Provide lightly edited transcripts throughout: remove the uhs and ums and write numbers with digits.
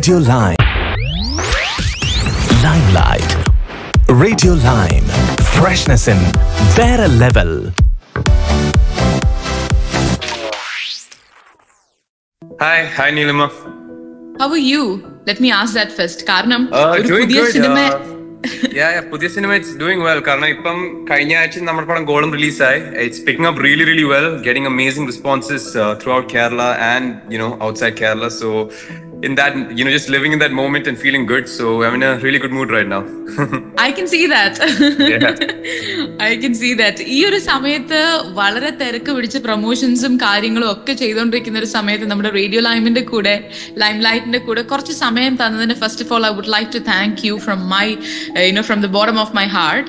Radiolime. Limelight. Radiolime. Freshness in their level. Hi Rjneelima. How are you? Let me ask that first. Karanam, Doing good. cinema. പുതിയ cinema it's doing well. കാരണം ഇപ്പം കഴിഞ്ഞ ആഴ്ച നമ്മുടെ പടം ഗോളം റിലീസായി. It's picking up really well, getting amazing responses throughout Kerala and outside Kerala. So in that, just living in that moment and feeling good. So I'm in a really good mood right now. I can see that. Yeah. I can see that. ഈ ഒരു സമയത്ത് വളരെ തിരക്ക് പിടിച്ച പ്രൊമോഷൻസും കാര്യങ്ങളും ഒക്കെ ചെയ്തുകൊണ്ടിരിക്കുന്ന ഒരു സമയത്ത് നമ്മുടെ റേഡിയോ ലൈമിന്റെ കൂടെ ലൈംലൈറ്റിന്റെ കൂടെ കുറച്ച് സമയം തന്നതിന് first of all I would like to thank you from my from the bottom of my heart.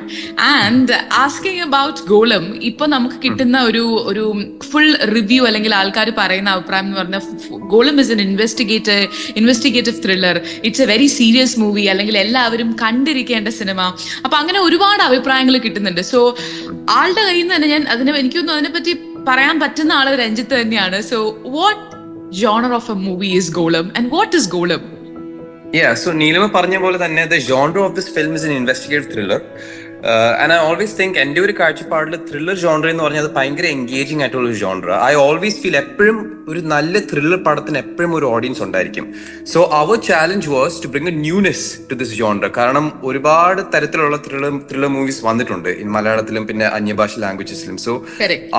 And asking about ഗോളം, ഇപ്പൊ നമുക്ക് കിട്ടുന്ന ഒരു ഫുൾ റിവ്യൂ അല്ലെങ്കിൽ ആൾക്കാർ പറയുന്ന അഭിപ്രായം എന്ന് പറഞ്ഞാൽ ഗോളം is an investigative thriller, it's A very serious movie, അല്ലെങ്കിൽ എല്ലാവരും കണ്ടിരിക്കേണ്ട സിനിമ. അപ്പൊ അങ്ങനെ ഒരുപാട് അഭിപ്രായങ്ങൾ കിട്ടുന്നുണ്ട്. സോ ആളുടെ കയ്യിൽ നിന്ന് തന്നെ എനിക്കൊന്നും അതിനെപ്പറ്റി പറയാൻ പറ്റുന്ന ആള് രഞ്ജിത്ത് തന്നെയാണ്. So what genre of A movie is ഗോളം ആൻഡ് വാട്ട് ഇസ് ഗോളം? Yeah, so Rjneelima പറഞ്ഞ പോലെ തന്നെ the genre of this film is an investigative thriller. And I always think എൻ്റെ ഒരു കാഴ്ചപ്പാടിൽ ത്രില്ലർ ജോൺറ എന്ന് പറഞ്ഞാൽ അത് ഭയങ്കര എൻഗേജിങ് ആയിട്ടുള്ള ഒരു ജോൺറ. ഐ ഓൾവേസ് ഫീൽ എപ്പോഴും ഒരു നല്ല ത്രില്ലർ പടത്തിന് എപ്പോഴും ഒരു ഓഡിയൻസ് ഉണ്ടായിരിക്കും. So our challenge was to bring a newness to this genre. കാരണം ഒരുപാട് തരത്തിലുള്ള ത്രില്ലർ മൂവീസ് വന്നിട്ടുണ്ട് ഇൻ മലയാളത്തിലും പിന്നെ അന്യഭാഷ ലാംഗ്വേജസിലും. സോ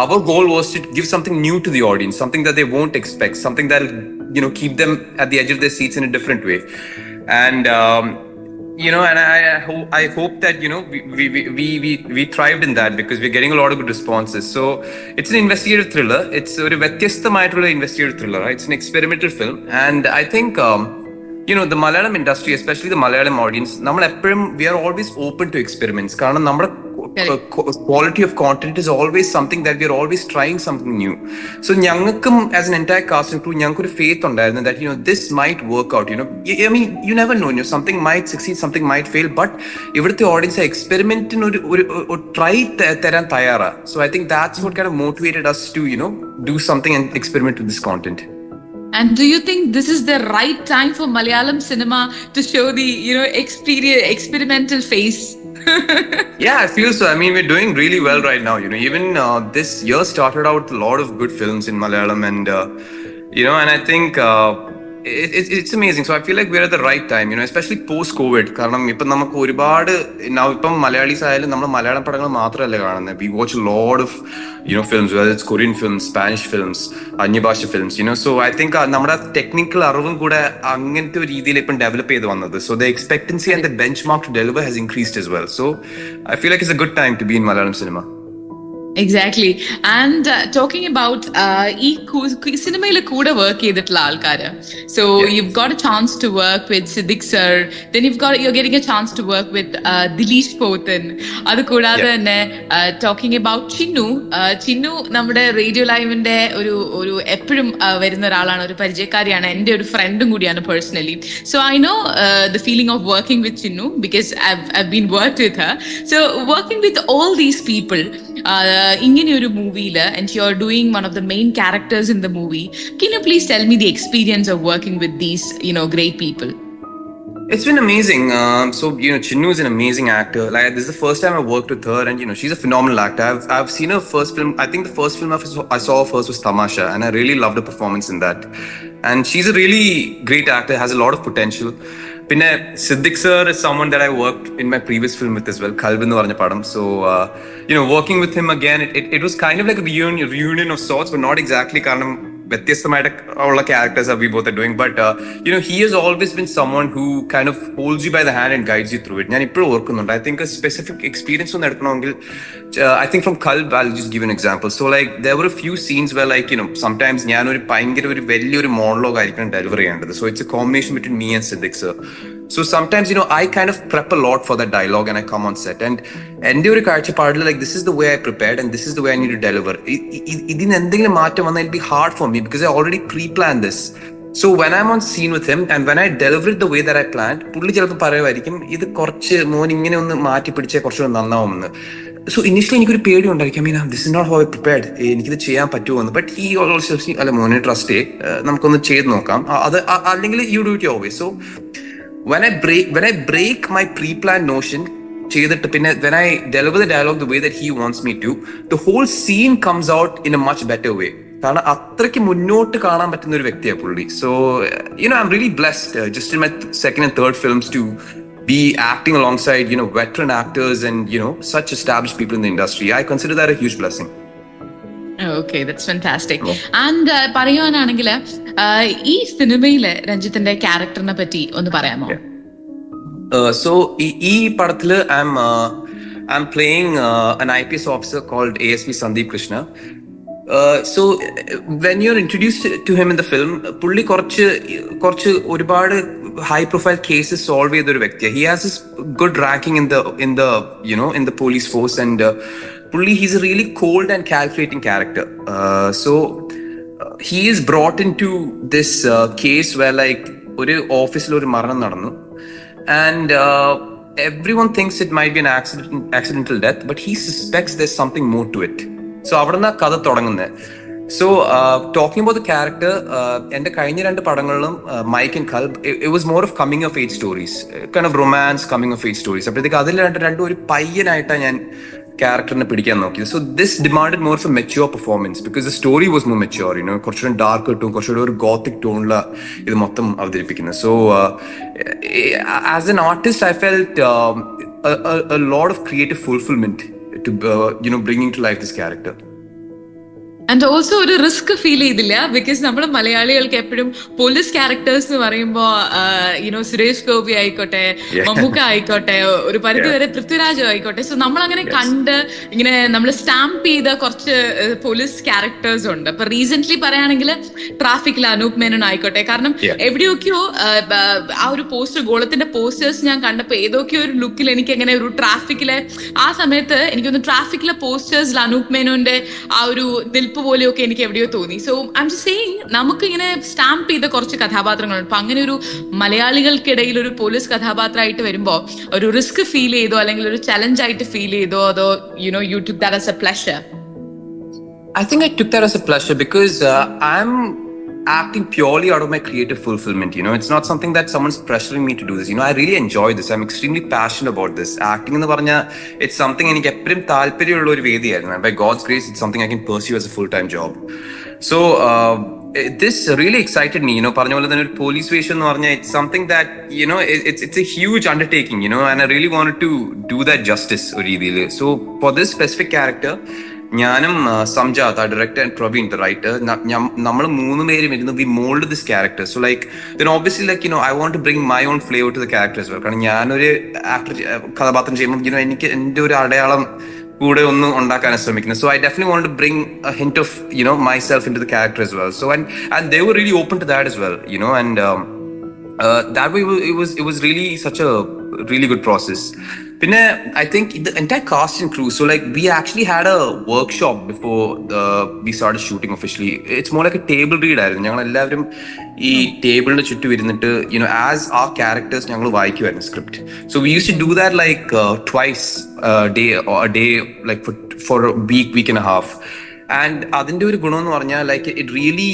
അവർ goal was to give something new to the audience, something that they won't expect, something that keep them at the edge of their seats in a different way. And and I hope that we thrived in that because we're getting a lot of good responses. So it's an investigative thriller. It's a വ്യത്യസ്തമായിട്ടുള്ള investigative thriller, right? It's an experimental film, and I think the Malayalam industry, especially the Malayalam audience, we are always open to experiments. കാരണം നമ്മുടെ quality of content is always something that we are always trying something new. So ഞങ്ങൾക്കും as an entire cast and crew ഞങ്ങൾക്ക് ഒരു faith ഉണ്ടായിരുന്നു that this might work out. I mean, you never know. Something might succeed, something might fail, but ഇവിടുത്തെ audience എക്സ്പെരിമെന്റിന് ഒരു try തരാൻ തയ്യാറാ. So I think that's what kind of motivated us to do something and experiment with this content. And do you think this is the right time for Malayalam cinema to show the experimental phase? Yeah, I feel so. I mean, we're doing really well right now. Even this year started out with a lot of good films in Malayalam, and and I think it's amazing. So I feel like we're at the right time, especially post-COVID. കാരണം ഇപ്പം നമുക്ക് ഒരുപാട് ഇപ്പം മലയാളീസ് ആയാലും നമ്മൾ മലയാളം പടങ്ങൾ മാത്രമല്ല കാണുന്നത്. We watch a lot of films, whether it's Korean films, Spanish films, അന്യഭാഷ films. So I think നമ്മുടെ ടെക്നിക്കൽ അറിവും കൂടെ അങ്ങനത്തെ ഒരു രീതിയിൽ ഇപ്പം ഡെവലപ്പ് ചെയ്ത് വന്നത്. So the expectancy and the benchmark to deliver has increased as well. So I feel like it's a good time to be in Malayalam cinema. Exactly. And talking about ഈ സിനിമയിൽ കൂടെ വർക്ക് ചെയ്തിട്ടുള്ള ആൾക്കാര്, so you've got a chance to work with Siddiq sir, then you're getting a chance to work with Dileesh Pothan. അത് കൂടാതെ തന്നെ talking about Chinnu നമ്മുടെ radio ലൈവിന്റെ ഒരു എപ്പോഴും വരുന്ന ഒരാളാണ്, ഒരു പരിചയക്കാരിയാണ്, എൻ്റെ ഒരു ഫ്രണ്ടും കൂടിയാണ് personally. So I know the feeling of working with Chinnu because I've been worked with her. So working with all these people ഇങ്ങനെ ഒരു മൂവിയിൽ, and you're doing one of the main characters in the movie, can you please tell me the experience of working with these great people? It's been amazing. So Chinnu is an amazing actor. Like, this is the first time I worked with her, and she's a phenomenal actor. I've seen her first film. I think the first film I saw her first was Tamasha, and I really loved her performance in that. And she's a really great actor, has a lot of potential. Pinne Siddiq sir is someone that I worked in my previous film with as well, Kalb ennu paranja padam. So working with him again, it was kind of like a reunion of sorts, but not exactly. Karanam വ്യത്യസ്തമായിട്ടുള്ള characters are we both are doing, but he has always been someone who kind of holds you by the hand and guides you through it. ഞാൻ ഇപ്പോഴും ഓർക്കുന്നുണ്ട്. I think a specific experience ഒന്ന് എടുക്കണമെങ്കിൽ I think from Kalb, I'll just give an example. So like there were a few scenes where like sometimes ഞാൻ ഒരു വലിയൊരു monologue ആയിരിക്കണം deliver ചെയ്യേണ്ടത്. So it's a combination between me and Siddiq sir. So sometimes I kind of prep a lot for that dialogue and I come on set, and എൻ്റെ ഒരു കാഴ്ചപ്പാടിൽ like this is the way I prepared and this is the way I need to deliver. ഇതിന് എന്തെങ്കിലും മാറ്റം വന്നാൽ it'll be hard for me because I already pre-planned this. So when I'm on scene with him and when I deliver it the way that I planned, പുള്ളി ചിലപ്പോൾ പറയുമായിരിക്കും ഇത് കുറച്ച് മോൻ ഇങ്ങനെ ഒന്ന് മാറ്റി പിടിച്ചേ കുറച്ചുകൂടെ നന്നാവുമെന്ന്. സോ ഇനിഷ്യലി എനിക്കൊരു പേടി ഉണ്ടായിരിക്കും. This is not how I prepared, എനിക്കിത് ചെയ്യാൻ പറ്റുമോ എന്ന്. ബട്ട് ഹി ഓൾസോ അല്ല മോനെ ട്രസ്റ്റ് നമുക്കൊന്ന് ചെയ്ത് നോക്കാം, അത് അല്ലെങ്കിൽ you do it your way. So when I break my pre-planned notion ചെയ്തിട്ട് പിന്നെ when I deliver the dialogue the way that he wants me to, the whole scene comes out in a much better way. കാരണം അത്രയ്ക്ക് മുന്നോട്ട് കാണാൻ പറ്റുന്ന ഒരു വ്യക്തിയാണ് പുള്ളി. So I'm really blessed just in my second and third films to be acting alongside veteran actors and such established people in the industry. I consider that a huge blessing. Okay, that's fantastic. And പറയുവാനാണെങ്കിൽ ഈ സിനിമയിലെ രഞ്ജിത്തിന്റെ ക്യാരക്ടറിനെ പറ്റി ഒന്ന് പറയാമോ? So ഈ പടത്തില് I'm playing an IPS officer called ASP Sandeep Krishna. So when you're introduced to him in the film, പുള്ളി കുറച്ച് ഒരുപാട് high profile cases solve ചെയ്ത ഒരു വ്യക്തിയാണ്. He has this good ranking in the police force, and പുള്ളി he's a really cold and calculating character. So he is brought into this case where like ഒരു ഓഫീസിൽ ഒരു മരണം നടന്നു, and everyone thinks it might be an accidental death, but he suspects there's something more to it. So അവിടുന്ന് കഥ തുടങ്ങുന്നത്. So talking about the character, എൻ്റെ കഴിഞ്ഞ 2 പടങ്ങളിലും മൈക്ക് ആൻഡ് കൽബ്, it was more of coming of age stories, kind of romance coming of age stories. അപ്പോഴത്തേക്ക് അതിൽ രണ്ടും ഒരു പയ്യനായിട്ടാണ് ഞാൻ ക്യാരക്ടറിനെ പിടിക്കാൻ നോക്കിയത്. So this demanded more of A mature performance because the story was more mature. കുറച്ചുകൂടെ ഡാർക്ക് കിട്ടും, കുറച്ചുകൂടെ ഒരു ഗോത്തിക് ടോണിലാണ് ഇത് മൊത്തം അവതരിപ്പിക്കുന്നത്. So as an artist I felt a lot of creative fulfillment to bringing to life this character. And also ഒരു risk feel ചെയ്തില്ല, because നമ്മൾ മലയാളികൾക്ക് എപ്പോഴും പോലീസ് ക്യാരക്ടേഴ്സ് എന്ന് പറയുമ്പോ സുരേഷ് ഗോപി ആയിക്കോട്ടെ, മമ്മൂക്ക ആയിക്കോട്ടെ, ഒരു പരിധി വരെ പൃഥ്വിരാജ് ആയിക്കോട്ടെ, സോ നമ്മൾ അങ്ങനെ കണ്ട് ഇങ്ങനെ നമ്മൾ സ്റ്റാമ്പ് ചെയ്ത കുറച്ച് പോലീസ് ക്യാരക്ടേഴ്സ് ഉണ്ട്. അപ്പൊ റീസെന്റ്ലി പറയുകയാണെങ്കിൽ ട്രാഫിക്കിൽ അനൂപ് മേനോൻ ആയിക്കോട്ടെ, കാരണം എവിടെയൊക്കെയോ ആ ഒരു പോസ്റ്റർ, ഗോളത്തിന്റെ പോസ്റ്റേഴ്സ് ഞാൻ കണ്ടപ്പോ ഏതൊക്കെയോ ഒരു ലുക്കിൽ എനിക്ക് എങ്ങനെ ഒരു ട്രാഫിക്കിലെ ആ സമയത്ത് എനിക്കൊന്ന് ട്രാഫിക്കിലെ പോസ്റ്റേഴ്സിൽ അനൂപ് മേനോന്റെ ആ ഒരു പോലെയൊക്കെ എനിക്ക് എവിടെയോ തോന്നി. So I am just saying നമുക്ക് ഇങ്ങനെ സ്റ്റാമ്പ് ചെയ്ത കുറച്ച് കഥാപാത്രങ്ങളുണ്ട്. അപ്പൊ അങ്ങനെ ഒരു മലയാളികൾക്കിടയിൽ ഒരു പോലീസ് കഥാപാത്രമായിട്ട് വരുമ്പോ ഒരു റിസ്ക് ഫീൽ ചെയ്തോ അല്ലെങ്കിൽ ഒരു ചലഞ്ച് ആയിട്ട് ഫീൽ ചെയ്തോ, അതോ you took that as a pleasure? I think I took that as a pleasure because I'm acting purely out of my creative fulfillment. It's not something that someone's pressuring me to do this. I really enjoy this. I'm extremely passionate about this. Acting എന്ന് പറഞ്ഞാൽ it's something എനിക്ക് എപ്പോഴും താല്പര്യമുള്ള ഒരു വേദിയായിരുന്നു. By God's grace, it's something I can pursue as a full-time job. So this really excited me. പറഞ്ഞ പോലെ തന്നെ ഒരു പോലീസ് വേഷം എന്ന് പറഞ്ഞാൽ it's something that it's a huge undertaking. And I really wanted to do that justice ഒരു രീതിയിൽ. So for this specific character, ഞാനും Samjad, the director, and Praveen the writer, നമ്മൾ 3 പേരും ഇരുന്ന് we mould this character. So like then obviously like I want to bring my own flavour to the character as well. കാരണം ഞാനൊരു actor കഥാപാത്രം ചെയ്യുമ്പോൾ എനിക്ക് എൻ്റെ ഒരു അടയാളം കൂടെ ഒന്ന് ഉണ്ടാക്കാൻ ശ്രമിക്കുന്നത്. So I definitely want to bring a hint of myself into the character as well. So and they were really open to that as well, and that way it was really such a really good process. പിന്നെ I think the entire cast and crew, so like we actually had a workshop before we started shooting officially. It's more like a table read ആയിരുന്നു. ഞങ്ങൾ എല്ലാവരും ഈ ടേബിളിന്റെ ചുറ്റും ഇരുന്നിട്ട് as our characters ഞങ്ങൾ വായിക്കുമായിരുന്നു script. So we used to do that like twice a day like for a week and a half. And അതിന്റെ ഒരു ഗുണം എന്ന് പറഞ്ഞാൽ ലൈക്ക് ഇറ്റ് റിയലി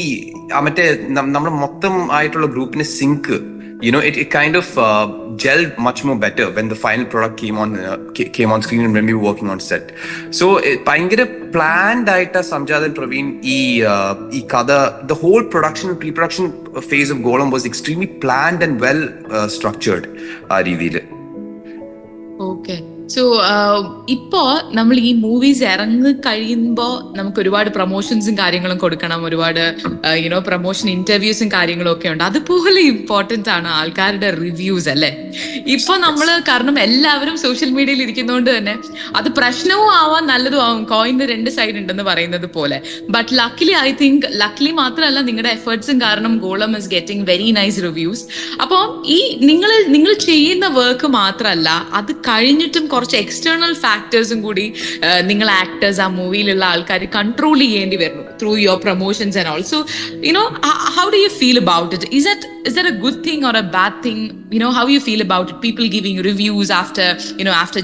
മറ്റേ നമ്മുടെ മൊത്തം ആയിട്ടുള്ള ഗ്രൂപ്പിനെ zinc it kind of gelled much more better when the final product came on screen and when we were working on set. So ഭയങ്കര planned ആയിട്ട് സംജാത് and Praveen ഈ കഥ, the whole pre-production phase of Golam was extremely planned and well structured ആ രീതിയിൽ. Okay, so ഇപ്പോ നമ്മൾ ഈ movies ഇറങ്ങി കഴിയുമ്പോ നമുക്ക് ഒരുപാട് പ്രൊമോഷൻസും കാര്യങ്ങളും കൊടുക്കണം, ഒരുപാട് പ്രൊമോഷൻ ഇന്റർവ്യൂസും കാര്യങ്ങളും ഒക്കെ ഉണ്ട്. അതുപോലെ ഇമ്പോർട്ടന്റ് ആണ് ആൾക്കാരുടെ റിവ്യൂസ് അല്ലെ. ഇപ്പൊ നമ്മള് കാരണം എല്ലാവരും സോഷ്യൽ മീഡിയയിൽ ഇരിക്കുന്നതുകൊണ്ട് തന്നെ അത് പ്രശ്നവും ആവാൻ നല്ലതും ആവും, കോയിന്റെ 2 സൈഡ് ഉണ്ടെന്ന് പറയുന്നത് പോലെ. ബട്ട് ലക്കിലി മാത്രമല്ല നിങ്ങളുടെ എഫേർട്സും കാരണം ഗോളം is getting very nice reviews. അപ്പൊ ഈ നിങ്ങൾ ചെയ്യുന്ന വർക്ക് മാത്രമല്ല, അത് കഴിഞ്ഞിട്ടും കുറച്ച് കുറച്ച് എക്സ്റ്റേണൽ ഫാക്ടേഴ്സും കൂടി നിങ്ങൾ ആക്ടേഴ്സ് ആ മൂവിയിലുള്ള ആൾക്കാർ കൺട്രോൾ ചെയ്യേണ്ടി വരുന്നു through your promotions and also how do you feel about it? Is that a good thing or a bad thing? How you feel about it? People giving reviews after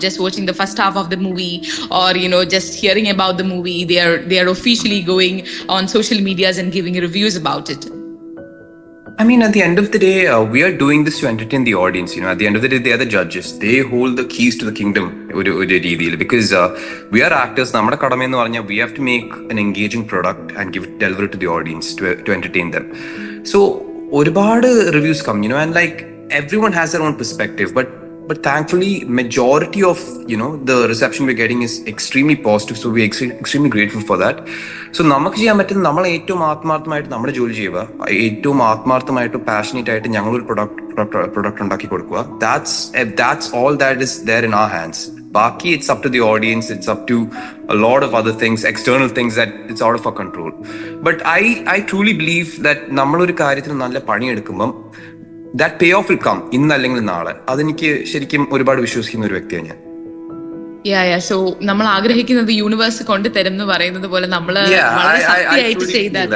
just watching the first half of the movie, or just hearing about the movie, they are officially going on social medias and giving reviews about it. I mean, at the end of the day, we are doing this to entertain the audience. At the end of the day, they are the judges. They hold the keys to the kingdom. Because we are actors. We have to make an engaging product and deliver it to the audience to entertain them. So, ഒരുപാട് reviews come, and like everyone has their own perspective. But thankfully, majority of the reception we're getting is extremely positive. So we're extremely grateful for that. So നമുക്ക് ചെയ്യാൻ പറ്റുന്ന നമ്മൾ ഏറ്റവും ആത്മാർത്ഥമായിട്ട് നമ്മുടെ ജോലി ചെയ്യുക, ഏറ്റവും ആത്മാർത്ഥമായിട്ട് പാഷനേറ്റ് ആയിട്ട് ഞങ്ങളൊരു പ്രൊഡക്റ്റ് ഉണ്ടാക്കി കൊടുക്കുക. That's all that is there in our hands. Baki, it's up to the audience. It's up to a lot of other things, external things that it's out of our control. But I truly believe that നമ്മളൊരു കാര്യത്തിന് നല്ല പണിയെടുക്കുമ്പം that payoff will come ഇന്നല്ലെങ്കിൽ നാളെ. അതെനിക്ക് ശരിക്കും ഒരുപാട് വിശ്വസിക്കുന്ന ഒരു വ്യക്തിയാണ് ഞാൻ. സോ നമ്മൾ ആഗ്രഹിക്കുന്നത് യൂണിവേഴ്സ് കൊണ്ട് തരും എന്ന് പറയുന്നത് പോലെ നമ്മൾ വളരെ സത്യമായിട്ട് ചെയ്താൽ.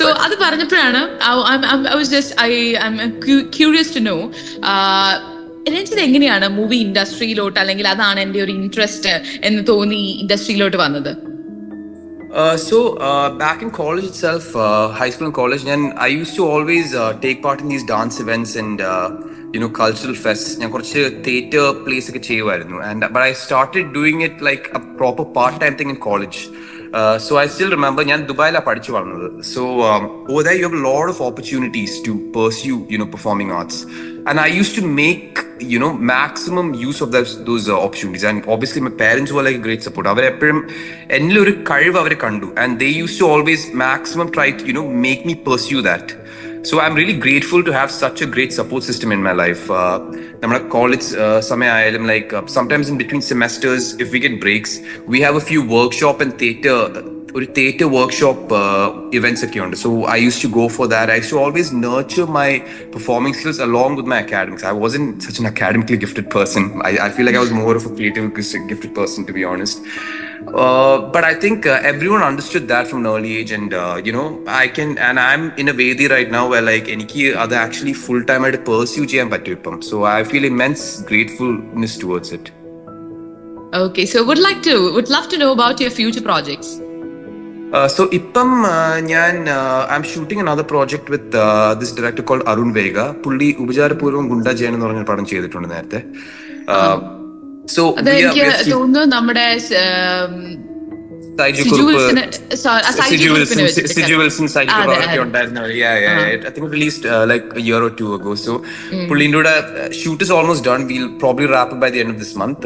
സോ അത് പറഞ്ഞപ്പോഴാണ് ക്യൂരിയസ് ടു നോ രഞ്ജിത്ത് എങ്ങനെയാണ് മൂവി ഇൻഡസ്ട്രിയിലോട്ട്, അല്ലെങ്കിൽ അതാണ് എന്റെ ഒരു ഇൻട്രസ്റ്റ് എന്ന് തോന്നി ഇൻഡസ്ട്രിയിലോട്ട് വന്നത്? So back in college itself, high school and college, I used to always take part in these dance events and cultural fests. ഞാൻ കുറച്ച് theatre plays ഒക്കെ ചെയ്യുമായിരുന്നു, but I started doing it like a proper part-time thing in college. So I still remember, ഞാൻ ദുബായിലാണ് പഠിച്ചു വളർന്നത്. So over there you have a lot of opportunities to pursue performing arts, and I used to make maximum use of those opportunities. And obviously my parents were like a great support. അവർ എപ്പോഴും എന്നിൽ ഒരു കഴിവ് അവർ കണ്ടു, and they used to always maximum try to make me pursue that. So I'm really grateful to have such a great support system in my life. നമ്മുടെ college സമയമായാലും like sometimes in between semesters, if we get breaks, we have a few workshop and theatre workshop events ഒക്കെ ഉണ്ട്. So I used to go for that. I used to always nurture my performing skills along with my academics. I wasn't such an academically gifted person. I feel like I was more of a creative gifted person, to be honest. But I think everyone understood that from an early age, and I'm in a Vedi right now where like എനിക്ക് അത് actually full time ആയിട്ട് pursue ചെയ്യാൻ പറ്റും ഇപ്പം. So I feel immense gratefulness towards it. Okay, so would love to know about your future projects. So ഇപ്പം I'm shooting another project with this director called Arun Vega. പുള്ളി ഉപചാരപൂർവ്വം ഗുണ്ടാ ജയൻ എന്ന് പറഞ്ഞ പടം ചെയ്തിട്ടുണ്ട് നേരത്തെ. So എനിക്ക് തോന്നുന്നു നമ്മുടെ Siju Wilson ഉണ്ടായിരുന്നു. I think it released like a year or two ago. So പുള്ളിന്റെ shoot is almost done. We'll probably wrap it by the end of this month.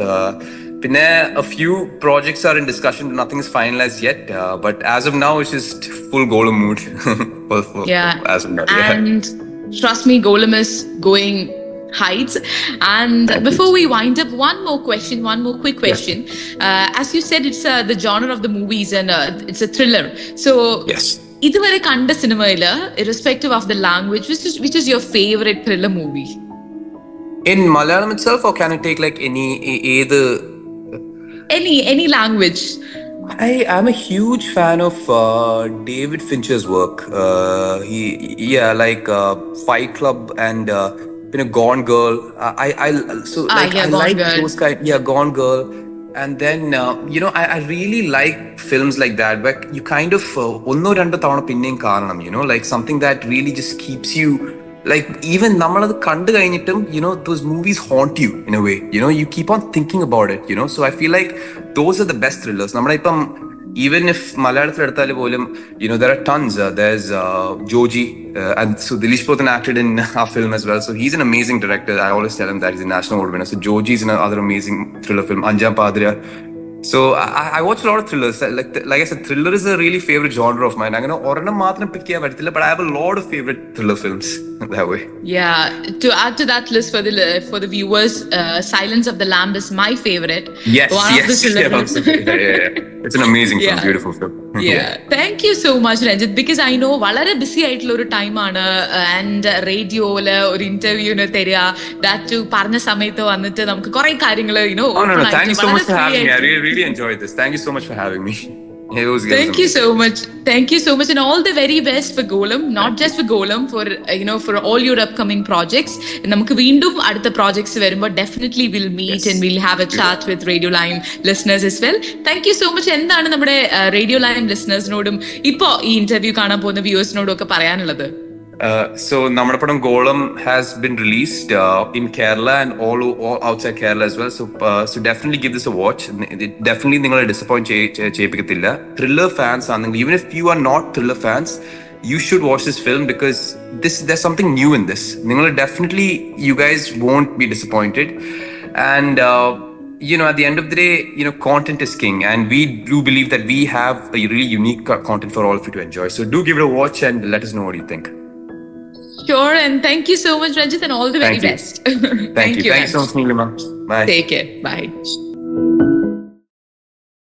പിന്നെ a few projects are in discussion. Nothing is finalized yet, but as of now it's just full Golam mood. As of now, and trust me, Golam is going heights. And before we wind up, one more quick question. As you said, it's the genre of the movies, and it's a thriller. So yes, ഇതുവരെ കണ്ട സിനിമയില് irrespective of the language, which is your favorite thriller movie? In Malayalam itself, or can I take like any language? I am a huge fan of David Fincher's work. Fight Club and Gone Girl. I like Girl. Those kind. Yeah, Gone Girl. And then I really like films like that where you kind of onno rendu tavana pinneyum kaananam, like something that really just keeps you, like even namaladu kandu kayinittum those movies haunt you in a way. You keep on thinking about it. So I feel like those are the best thrillers. Namada ippam even if Malayalam eduthalu polum there are tons. There's Joji, and so Dilish Pothan acted in our film as well. So he's an amazing director. I always tell him that he's a national award winner. So Joji is another amazing thriller film. Anjam Padriya. So I watch a lot of thrillers. Like I said, thriller is a really favorite genre of mine. I'm gonna ഒരെണ്ണം മാത്രം pick ചെയ്യാൻ പറ്റത്തില്ല, but I have a lot of favorite thriller films that way. Yeah, to add to that list for the viewers, Silence of the Lamb is my favorite. Yes, yes, it's an amazing film, beautiful film. Yeah, thank you so much, Ranjit, because I know വളരെ busy ആയിട്ടുള്ള ഒരു time ആണ്, and റേഡിയോയില് ഒരു ഇന്റർവ്യൂവിന് തരിക, that to പറഞ്ഞ സമയത്ത് വന്നിട്ട് നമുക്ക് കുറെ കാര്യങ്ങൾ thank you so much for having me. I really enjoyed this. Thank you so much for having me. Thank you so much. Thank you so much, and all the very best for Golam. Not just for Golam, for all your upcoming projects. നമുക്ക് വീണ്ടും അടുത്ത projects വരുമ്പോൾ definitely we'll meet and we'll have a chat with Radiolime listeners as well. Thank you so much. എന്താണ് നമ്മുടെ Radiolime listeners-നോടും ഇപ്പോ ഈ interview കാണാൻ പോകുന്ന വ്യൂവേഴ്സിനോടും ഒക്കെ പറയാനുള്ളത്? So നമ്മുടെ പടം Golam has been released in Kerala and all outside Kerala as well. So definitely give this a watch. Definitely നിങ്ങളെ disappoint ചെയ്യിപ്പിക്കത്തില്ല. Thriller fans ആണെങ്കിൽ, even if you are not thriller fans, you should watch this film because there's something new in this. Definitely you guys won't be disappointed. And at the end of the day, content is king, and we do believe that we have a really unique content for all of you to enjoy. So do give it a watch and let us know what you think. Sure, and thank you so much, Ranjit, and all the very best. Thank you. Thank you so much, Rjneelima. Bye. Take care. Bye.